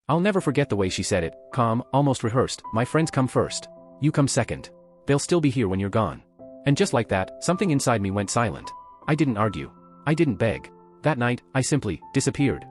I'll never forget the way she said it, calm, almost rehearsed. My friends come first. You come second. They'll still be here when you're gone. And just like that, something inside me went silent. I didn't argue. I didn't beg. That night, I simply disappeared.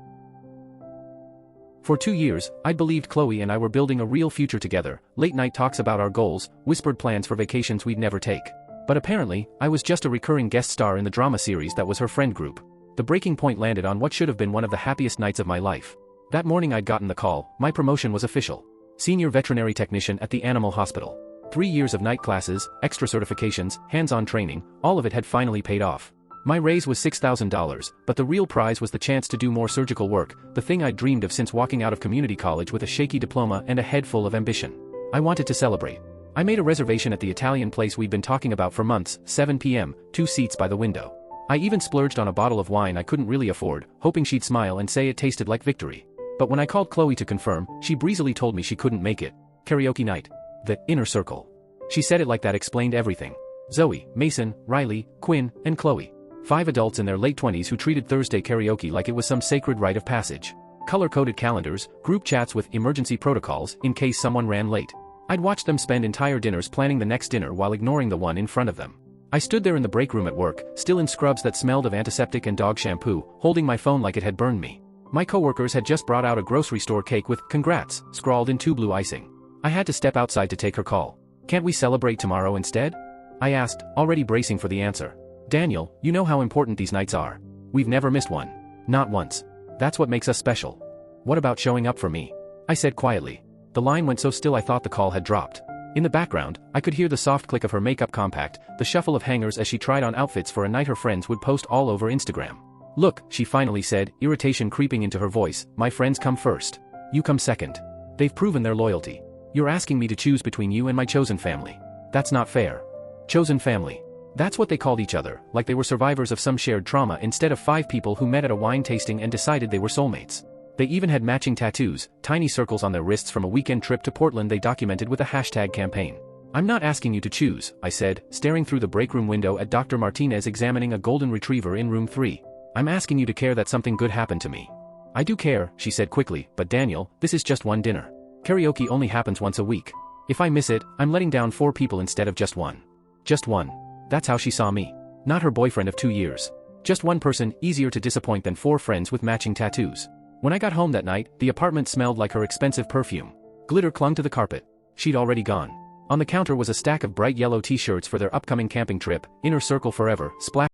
For 2 years, I'd believed Chloe and I were building a real future together, late-night talks about our goals, whispered plans for vacations we'd never take. But apparently, I was just a recurring guest star in the drama series that was her friend group. The breaking point landed on what should have been one of the happiest nights of my life. That morning I'd gotten the call, my promotion was official. Senior veterinary technician at the animal hospital. 3 years of night classes, extra certifications, hands-on training, all of it had finally paid off. My raise was $6,000, but the real prize was the chance to do more surgical work, the thing I'd dreamed of since walking out of community college with a shaky diploma and a head full of ambition. I wanted to celebrate. I made a reservation at the Italian place we'd been talking about for months, 7 p.m., 2 seats by the window. I even splurged on a bottle of wine I couldn't really afford, hoping she'd smile and say it tasted like victory. But when I called Chloe to confirm, she breezily told me she couldn't make it. Karaoke night. The inner circle. She said it like that explained everything. Zoe, Mason, Riley, Quinn, and Chloe. 5 adults in their late 20s who treated Thursday karaoke like it was some sacred rite of passage. Color-coded calendars, group chats with emergency protocols in case someone ran late. I'd watched them spend entire dinners planning the next dinner while ignoring the one in front of them. I stood there in the break room at work, still in scrubs that smelled of antiseptic and dog shampoo, holding my phone like it had burned me. My coworkers had just brought out a grocery store cake with "Congrats" scrawled in 2 blue icing. I had to step outside to take her call. "Can't we celebrate tomorrow instead?" I asked, already bracing for the answer. "Daniel, you know how important these nights are. We've never missed one. Not once. That's what makes us special. What about showing up for me?" I said quietly. The line went so still I thought the call had dropped. In the background, I could hear the soft click of her makeup compact, the shuffle of hangers as she tried on outfits for a night her friends would post all over Instagram. "Look," she finally said, irritation creeping into her voice, "my friends come first. You come second. They've proven their loyalty. You're asking me to choose between you and my chosen family. That's not fair." Chosen family. That's what they called each other, like they were survivors of some shared trauma instead of 5 people who met at a wine tasting and decided they were soulmates. They even had matching tattoos, tiny circles on their wrists from a weekend trip to Portland they documented with a hashtag campaign. "I'm not asking you to choose," I said, staring through the break room window at Dr. Martinez examining a golden retriever in room 3. "I'm asking you to care that something good happened to me." "I do care," she said quickly, "but Daniel, this is just one dinner. Karaoke only happens once a week. If I miss it, I'm letting down 4 people instead of just one." Just one. That's how she saw me. Not her boyfriend of 2 years. Just one person, easier to disappoint than 4 friends with matching tattoos. When I got home that night, the apartment smelled like her expensive perfume. Glitter clung to the carpet. She'd already gone. On the counter was a stack of bright yellow t-shirts for their upcoming camping trip, Inner Circle Forever, splash.